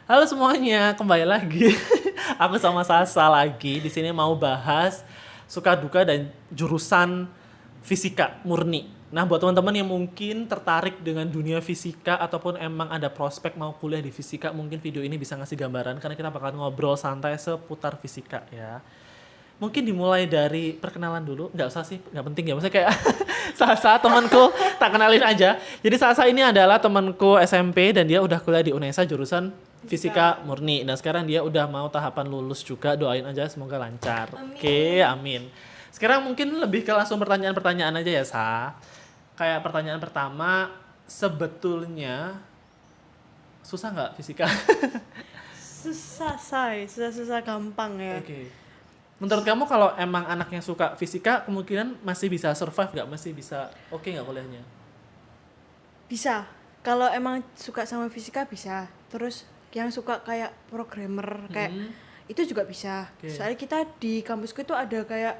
Halo semuanya, kembali lagi. Aku sama Sasa lagi di sini mau bahas suka duka dan jurusan fisika murni. Nah, buat teman-teman yang mungkin tertarik dengan dunia fisika ataupun emang ada prospek mau kuliah di fisika, mungkin video ini bisa ngasih gambaran karena kita bakal ngobrol santai seputar fisika ya. Mungkin dimulai dari perkenalan dulu, nggak usah sih, nggak penting ya. Maksudnya kayak Sasa temanku, tak kenalin aja. Jadi Sasa ini adalah temanku SMP dan dia udah kuliah di UNESA jurusan fisika murni. Dan sekarang dia udah mau tahapan lulus juga, doain aja semoga lancar. Amin. Oke, amin. Sekarang mungkin lebih ke langsung pertanyaan-pertanyaan aja ya Sa. Kayak pertanyaan pertama, sebetulnya susah nggak fisika? Susah gampang ya. Oke. Menurut kamu kalau emang anak yang suka fisika kemungkinan masih bisa survive nggak? Masih bisa oke nggak kuliahnya? Bisa. Kalau emang suka sama fisika bisa. Terus yang suka kayak programmer kayak itu juga bisa. Oke. Soalnya kita di kampusku itu ada kayak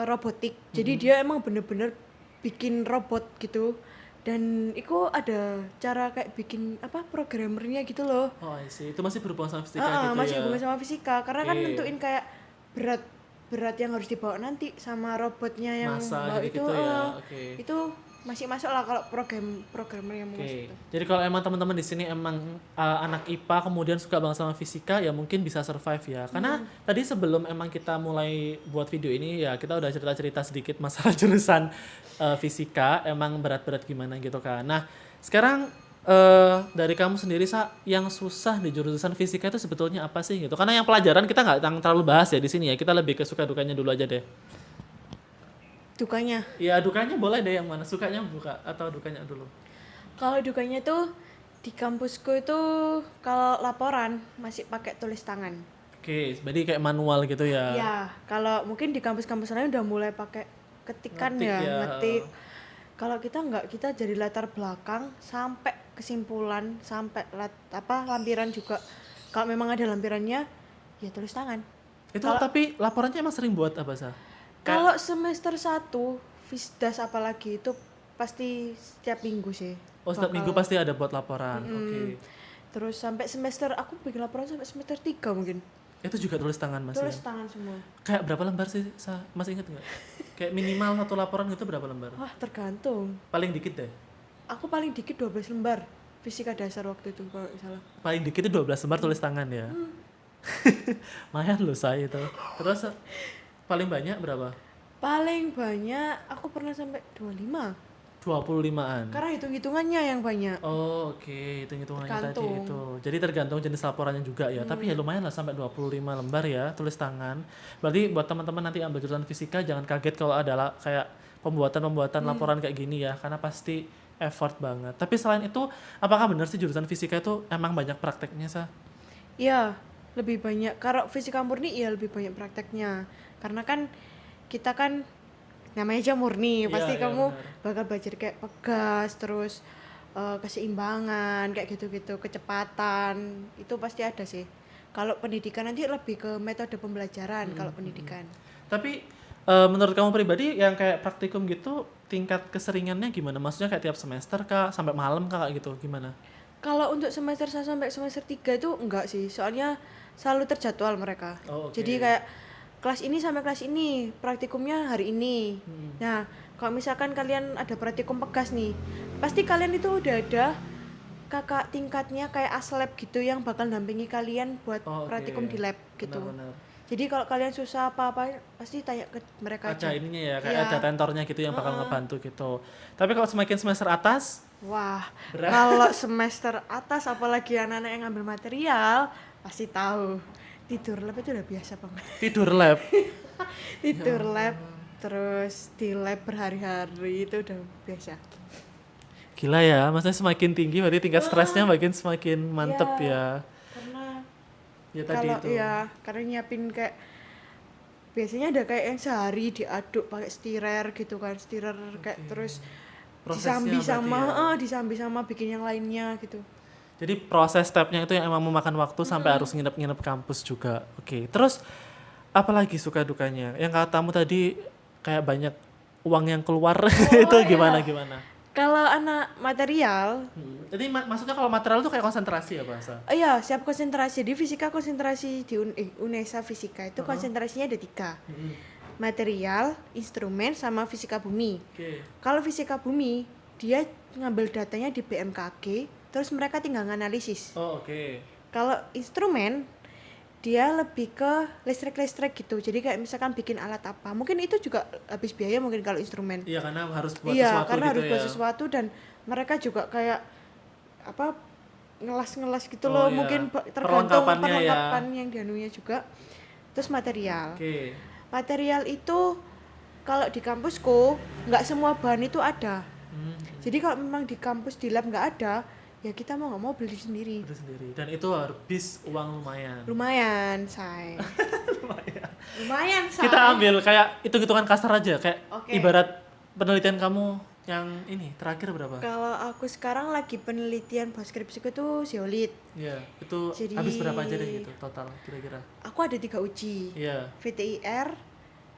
robotik. Jadi dia emang bener-bener bikin robot gitu. Dan itu ada cara kayak bikin apa programmernya gitu loh. Oh, I see. Itu masih berhubungan sama fisika gitu Masih ya? hubungan sama fisika karena kan Oke. nentuin kayak berat yang harus dibawa nanti sama robotnya yang Masa bawa itu gitu-gitu ya. Oke. itu masih masuk lah kalau programmer yang mau masuk Oke. itu. Jadi kalau emang teman-teman di sini emang anak IPA kemudian suka banget sama fisika ya mungkin bisa survive ya. Karena tadi sebelum emang kita mulai buat video ini ya kita udah cerita-cerita sedikit masalah jurusan fisika emang berat-berat gimana gitu kan. Nah, sekarang dari kamu sendiri yang susah di jurusan fisika itu sebetulnya apa sih gitu? Karena yang pelajaran kita nggak terlalu bahas ya di sini ya. Kita lebih ke suka dukanya dulu aja deh. Dukanya, Ya dukanya boleh deh yang mana? Sukanya buka atau dukanya dulu? kalau dukanya tuh di kampusku itu kalau laporan masih pakai tulis tangan. Oke, berarti kayak manual gitu ya. Ya, kalau mungkin di kampus-kampus lain udah mulai pakai ketikan Ngetik ya, ya. ngetik. Kalau kita enggak, kita dari latar belakang sampai kesimpulan, sampai lampiran juga. Kalau memang ada lampirannya, ya tulis tangan. Itu tapi laporannya emang sering buat apa sih? Kalau semester 1, Fisdas apalagi itu pasti setiap minggu sih. Oh, setiap minggu pasti ada buat laporan. Oke. Terus sampai semester, aku bikin laporan sampai semester 3 mungkin. Itu juga tulis tangan Mas Tulis ya? tangan semua. Kayak berapa lembar sih? Mas inget nggak? Kayak minimal satu laporan itu berapa lembar? Wah, tergantung. Paling dikit deh. Aku paling dikit 12 lembar. Fisika dasar waktu itu kalau nggak salah. Paling dikit itu 12 lembar tulis tangan ya. Lumayan loh saya itu. Terus paling banyak berapa? Paling banyak aku pernah sampai 25. 25-an. Karena hitung-hitungannya yang banyak. Oh, oke, hitung-hitungannya tadi Tergantung. itu. Jadi tergantung jenis laporannya juga ya. Tapi ya lumayan lah sampai 25 lembar ya tulis tangan. Berarti buat teman-teman nanti ambil jurusan fisika jangan kaget kalau ada kayak pembuatan laporan kayak gini ya, karena pasti effort banget. Tapi selain itu, apakah benar sih jurusan fisika itu emang banyak prakteknya, Sa? Iya, lebih banyak. Kalau fisika murni ya lebih banyak prakteknya. Karena kan kita kan namanya aja murni, Iya, pasti iya, kamu benar. bakal belajar kayak pegas, terus keseimbangan, kayak gitu-gitu, kecepatan, itu pasti ada sih. Kalau pendidikan nanti lebih ke metode pembelajaran kalau pendidikan. Tapi menurut kamu pribadi yang kayak praktikum gitu tingkat keseringannya gimana? Maksudnya kayak tiap semester kah, sampai malam kah kayak gitu? Gimana? Kalau untuk semester 1 sampai semester 3 itu enggak sih, soalnya selalu terjadwal mereka. Oh, oke. Jadi kayak kelas ini sampai kelas ini, praktikumnya hari ini. Nah, kalau misalkan kalian ada praktikum pegas nih, pasti kalian itu udah ada kakak tingkatnya kayak aslab gitu yang bakal dampingi kalian buat Oh, oke. praktikum di lab gitu. Benar-benar. Jadi kalau kalian susah apa-apa, pasti tanya ke mereka Ada aja. ininya ya, kayak Iya. ada tentornya gitu yang bakal ngebantu gitu. Tapi kalau semakin semester atas, Wah, Berat. kalau semester atas apalagi anak-anak yang ngambil material, pasti tahu. Tidur lab itu udah biasa banget. tidur lab. Tidur lab, terus di lab berhari-hari itu udah biasa. Gila ya, maksudnya semakin tinggi berarti tingkat stresnya makin semakin mantep ya. Karena Ya tadi kalau itu. karena nyiapin kayak biasanya ada kayak yang sehari diaduk pakai stirer gitu kan, stirer kayak terus Prosesnya disambi sama bikin yang lainnya gitu. Jadi proses stepnya itu yang emang memakan waktu sampai harus nginep-nginep kampus juga. Oke, terus apalagi suka dukanya? Yang katamu tadi kayak banyak uang yang keluar itu gimana? Kalau anak material, Jadi maksudnya kalau material tuh kayak konsentrasi ya bahasa? iya siap konsentrasi di fisika, konsentrasi di Unesa fisika itu Uh-huh. konsentrasinya ada 3. Mm-mm. Material, instrumen, sama fisika bumi. Oke. Kalau fisika bumi, dia ngambil datanya di BMKG, terus mereka tinggal nganalisis. Oh, oke. Kalau instrumen, dia lebih ke listrik-listrik gitu. Jadi kayak misalkan bikin alat apa, mungkin itu juga habis biaya mungkin kalau instrumen. Iya, karena harus buat Iya, sesuatu karena gitu harus buat ya. sesuatu dan mereka juga kayak apa ngelas-ngelas gitu Oh, loh. iya. Mungkin tergantung Perlengkapannya ya. perlengkapan yang dianunya juga. Terus material. Oke. Material itu kalau di kampusku nggak semua bahan itu ada. Hmm, Jadi kalau memang di kampus di lab nggak ada, ya kita mau nggak mau beli sendiri. itu sendiri. Dan itu habis uang lumayan. Lumayan, say. Lumayan, say. Kita ambil kayak hitung-hitungan kasar aja, kayak Oke. ibarat penelitian kamu yang ini terakhir berapa? Kalau aku sekarang lagi penelitian buat skripsiku itu zeolit. Iya, itu Jadi- habis berapa aja deh gitu total kira-kira? Aku ada 3 uji. Iya. VTIR,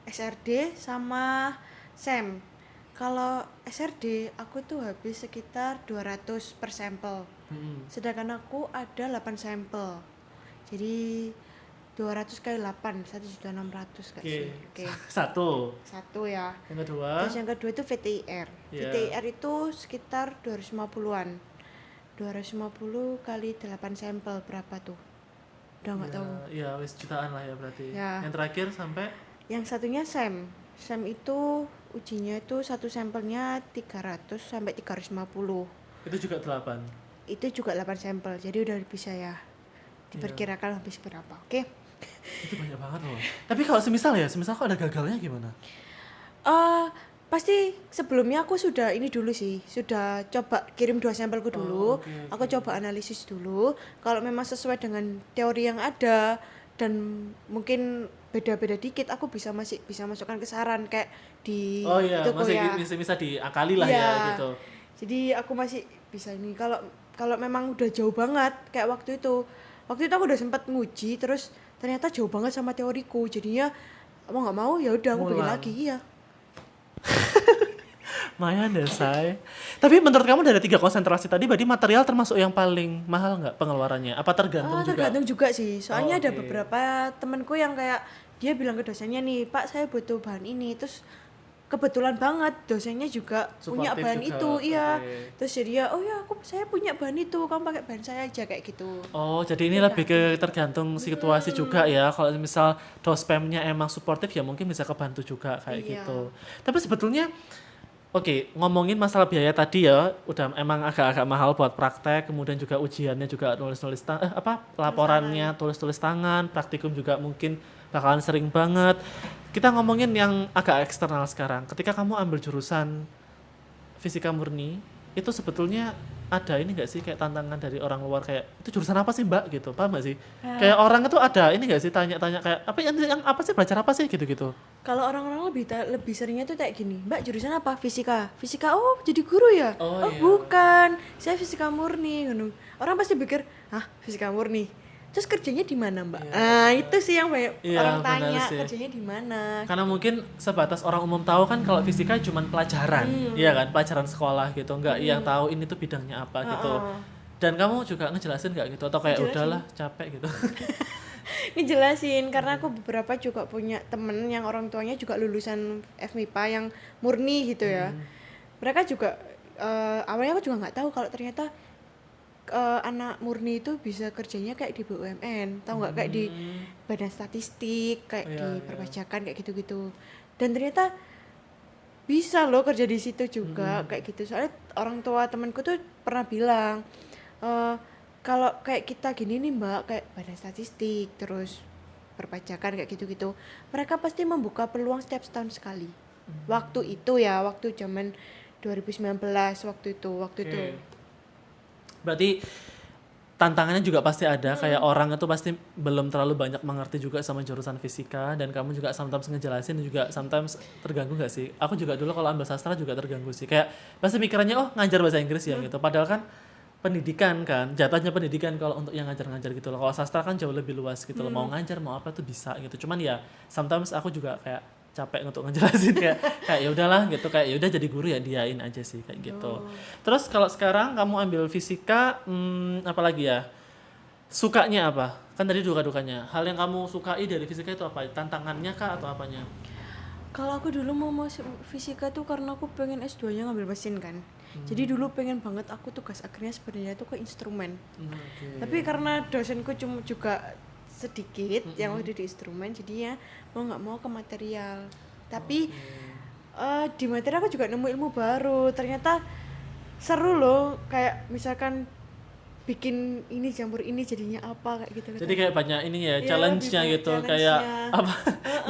SRD, sama SEM. Kalau SRD aku tuh habis sekitar 200 per sampel. Mm-mm. Sedangkan aku ada 8 sampel. Jadi 200 kali 8, 1.600.000 gak sih? Oke. Satu. Satu ya. Yang kedua, Terus yang kedua itu VTIR. Iya. VTIR itu sekitar 250-an. 250 kali 8 sampel berapa tuh? Udah nggak ya, tahu. Iya, wis jutaan lah ya berarti. Ya. Yang terakhir sampai Yang satunya SEM. SEM itu ujinya itu satu sampelnya 300 sampai 350. itu juga 8. Itu juga 8 sampel. Jadi udah bisa ya diperkirakan habis berapa. Oke. Itu banyak banget loh. Tapi kalau semisal kok ada gagalnya gimana? Pasti sebelumnya aku sudah ini dulu sih, sudah coba kirim 2 sampelku dulu. oke, Aku coba analisis dulu. Kalau memang sesuai dengan teori yang ada dan mungkin beda-beda dikit, aku masih bisa masukkan ke saran kayak di Oh iya, itu masih ya. bisa diakali lah Iya. ya gitu. Jadi aku masih bisa ini. Kalau memang udah jauh banget kayak waktu itu. Waktu itu aku udah sempat nguji terus ternyata jauh banget sama teoriku. Jadinya mau nggak mau ya udah aku bikin Ngulang. lagi iya. Lumayan deh, Say. Tapi menurut kamu dari 3 konsentrasi tadi berarti material termasuk yang paling mahal nggak pengeluarannya? Apa tergantung juga? Tergantung juga sih. Soalnya ada oke. beberapa temenku yang kayak dia bilang ke dosennya nih, "Pak, saya butuh bahan ini." Terus kebetulan banget dosennya juga punya Suportif bahan juga, itu, iya. oke. Terus jadi ya, "Oh ya, saya punya bahan itu, kamu pakai bahan saya aja," kayak gitu. Oh, jadi ini lebih ke tergantung situasi juga ya. Kalau misal dospemnya emang suportif ya mungkin bisa kebantu juga kayak Iya. gitu. Tapi sebetulnya oke, ngomongin masalah biaya tadi ya, udah emang agak-agak mahal buat praktek, kemudian juga ujiannya juga nulis-nulis laporannya tulis-tulis tangan, praktikum juga mungkin bakalan sering banget. Kita ngomongin yang agak eksternal sekarang. Ketika kamu ambil jurusan fisika murni, itu sebetulnya ada ini nggak sih kayak tantangan dari orang luar kayak itu jurusan apa sih Mbak gitu, paham nggak sih? Kayak orang itu ada ini nggak sih tanya-tanya kayak apa yang apa sih belajar apa sih gitu-gitu. Kalau orang-orang lebih seringnya tuh kayak gini, "Mbak, jurusan apa?" Fisika. Fisika, oh jadi guru ya? Oh, Oh, iya. bukan, saya fisika murni. Ngono. Orang pasti pikir, "Hah, fisika murni? Terus kerjanya di mana, Mbak?" Nah, itu sih yang banyak Iya, orang benar tanya, sih. kerjanya di mana. Karena mungkin sebatas orang umum tahu kan kalau fisika cuma pelajaran, iya kan, pelajaran sekolah gitu, nggak yang tahu ini tuh bidangnya apa gitu. Dan kamu juga ngejelasin nggak gitu atau kayak Ngejelasin. udahlah capek gitu. Ngejelasin karena aku beberapa juga punya temen yang orang tuanya juga lulusan FMIPA yang murni gitu ya. Mereka juga awalnya aku juga nggak tahu kalau ternyata anak murni itu bisa kerjanya kayak di BUMN, tahu nggak, kayak di Badan Statistik, kayak Iya, di iya. perpajakan kayak gitu-gitu. Dan ternyata bisa loh kerja di situ juga kayak gitu. Soalnya orang tua temanku tuh pernah bilang kalau kayak kita gini nih Mbak, kayak Badan Statistik terus perpajakan kayak gitu-gitu, mereka pasti membuka peluang setiap setahun sekali. Waktu itu ya, waktu zaman 2019 waktu itu. Oke. Berarti tantangannya juga pasti ada, kayak orang itu pasti belum terlalu banyak mengerti juga sama jurusan fisika dan kamu juga sometimes ngejelasin dan juga sometimes terganggu nggak sih? Aku juga dulu kalau ambil sastra juga terganggu sih, kayak pasti pikirannya oh ngajar bahasa Inggris ya gitu, padahal kan pendidikan kan, jatuhnya pendidikan kalau untuk yang ngajar-ngajar gitu loh. Kalau sastra kan jauh lebih luas gitu loh, mau ngajar mau apa tuh bisa gitu. Cuman ya sometimes aku juga kayak capek untuk ngejelasin kayak ya udahlah gitu, kayak ya udah jadi guru ya diain aja sih kayak gitu. Terus kalau sekarang kamu ambil fisika, apa lagi ya? Sukanya apa? Kan tadi duka-dukanya. Hal yang kamu sukai dari fisika itu apa? Tantangannya kah atau apanya? Kalau aku dulu mau masuk fisika tuh karena aku pengen S2-nya ngambil mesin kan. Jadi dulu pengen banget aku tugas akhirnya sebenarnya tuh ke instrumen. Okay. Tapi karena dosenku cuma juga sedikit yang waktu di instrumen, jadinya mau nggak mau ke material. Tapi di materi aku juga nemu ilmu baru. Ternyata seru loh, kayak misalkan bikin ini campur ini jadinya apa kayak gitu. Jadi kayak banyak ini ya, Iya, challenge-nya lebih banyak gitu, challenge-nya. kayak apa?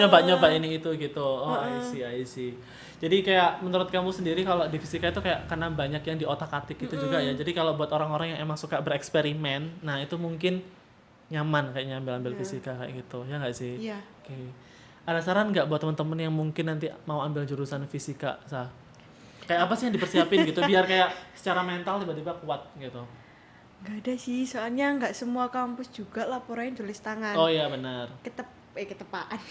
Nyoba-nyoba ini itu gitu. Oh, I see. Jadi kayak menurut kamu sendiri kalau di fisika itu kayak karena banyak yang di otak-atik gitu juga ya. Jadi kalau buat orang-orang yang emang suka bereksperimen, nah itu mungkin nyaman kayaknya ambil fisika kayak gitu. Ya nggak sih? Iya. Oke. Ada saran nggak buat teman-teman yang mungkin nanti mau ambil jurusan fisika, Sa? Kayak apa sih yang dipersiapin gitu biar kayak secara mental tiba-tiba kuat gitu? Nggak ada sih, soalnya nggak semua kampus juga laporannya tulis tangan. Oh iya benar. Ketepaan.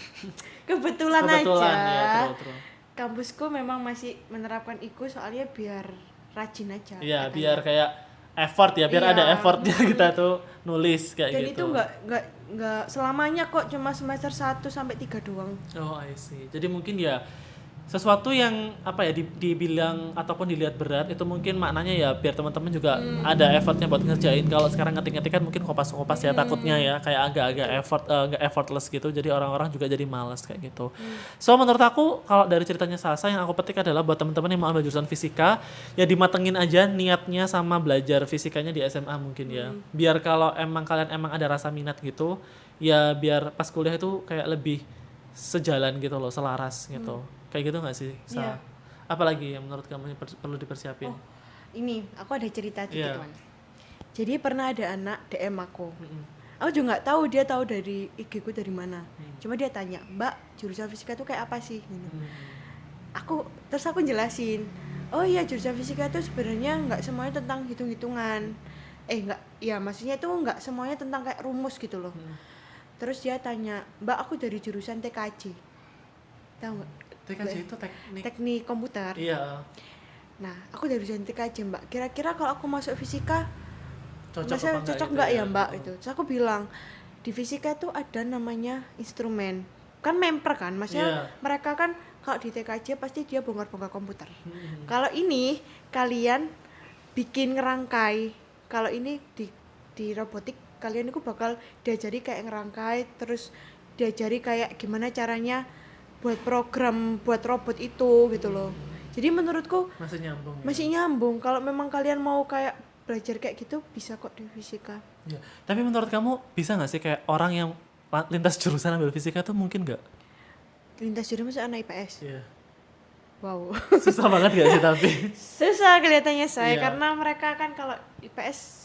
Kebetulan Ya, aja. terus. Kampusku memang masih menerapkan IKU soalnya biar rajin aja. Iya, katanya. biar kayak effort ya, biar Iya. ada effortnya kita tuh nulis kayak Dan gitu. itu nggak selamanya kok, cuma semester 1 sampai 3 doang. Oh, I see. Jadi mungkin ya sesuatu yang apa ya dibilang ataupun dilihat berat itu mungkin maknanya ya biar teman-teman juga ada effortnya buat ngerjain. Kalau sekarang ngetik kan mungkin kopas-kopas ya takutnya ya kayak agak-agak nggak effortless gitu, jadi orang-orang juga jadi malas kayak gitu. So menurut aku kalau dari ceritanya Salsa yang aku petik adalah buat teman-teman yang mau ambil jurusan fisika ya dimatengin aja niatnya sama belajar fisikanya di SMA mungkin ya, biar kalau kalian emang ada rasa minat gitu ya biar pas kuliah itu kayak lebih sejalan gitu loh, selaras gitu. Kayak gitu nggak sih? Iya. Apalagi yang menurut kamu yang perlu dipersiapin? Oh, ini aku ada cerita Iya. dikit teman. Jadi pernah ada anak DM aku. Aku juga nggak tahu dia tahu dari IG ku dari mana. Cuma dia tanya, "Mbak, jurusan fisika tuh kayak apa sih?" Gitu. Terus aku jelasin, "Oh iya, jurusan fisika itu sebenarnya nggak semuanya tentang hitung-hitungan. Nggak, ya maksudnya itu nggak semuanya tentang kayak rumus gitu loh." Terus dia tanya, "Mbak, aku dari jurusan TKJ." Tahu nggak? TKJ itu Teknik komputer. Iya. Nah, aku dari jurusan TKJ, Mbak. Kira-kira kalau aku masuk fisika cocok gitu nggak ya, Mbak? Itu. Terus aku bilang, di fisika itu ada namanya instrumen. Kan memper kan, maksudnya mereka kan kalau di TKJ pasti dia bongkar-bongkar komputer. Kalau ini kalian bikin ngerangkai. Kalau ini di robotik kalian itu bakal diajari kayak ngerangkai, terus diajari kayak gimana caranya buat program buat robot itu gitu loh. Jadi menurutku masih nyambung. Kalau memang kalian mau kayak belajar kayak gitu bisa kok di fisika. Ya. Tapi menurut kamu bisa nggak sih kayak orang yang lintas jurusan ambil fisika tuh mungkin nggak? Lintas jurusan masuk anak IPS. Iya. Wow. Susah banget gak sih tapi? Susah kelihatannya saya Iya. karena mereka kan kalau IPS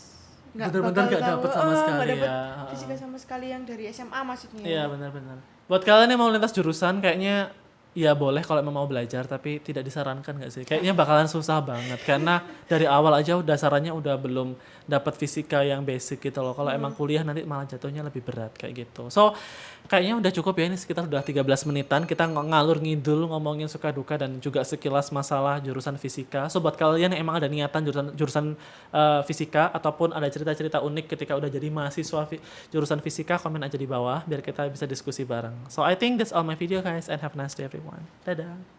Bener-bener nggak dapet sama sekali nggak dapet ya. fisika sama sekali yang dari SMA maksudnya. Iya benar-benar. Buat kalian yang mau lintas jurusan kayaknya ya boleh kalau emang mau belajar, tapi tidak disarankan nggak sih? Kayaknya bakalan susah banget karena dari awal aja dasarannya udah belum dapat fisika yang basic gitu loh. Kalau emang kuliah nanti malah jatuhnya lebih berat kayak gitu. So kayaknya udah cukup ya, ini sekitar udah 13 menitan kita ngalur ngidul ngomongin suka duka dan juga sekilas masalah jurusan fisika. So buat kalian yang emang ada niatan jurusan fisika ataupun ada cerita-cerita unik ketika udah jadi mahasiswa jurusan fisika, komen aja di bawah biar kita bisa diskusi bareng. So I think that's all my video guys and have a nice day everyone. Dadah.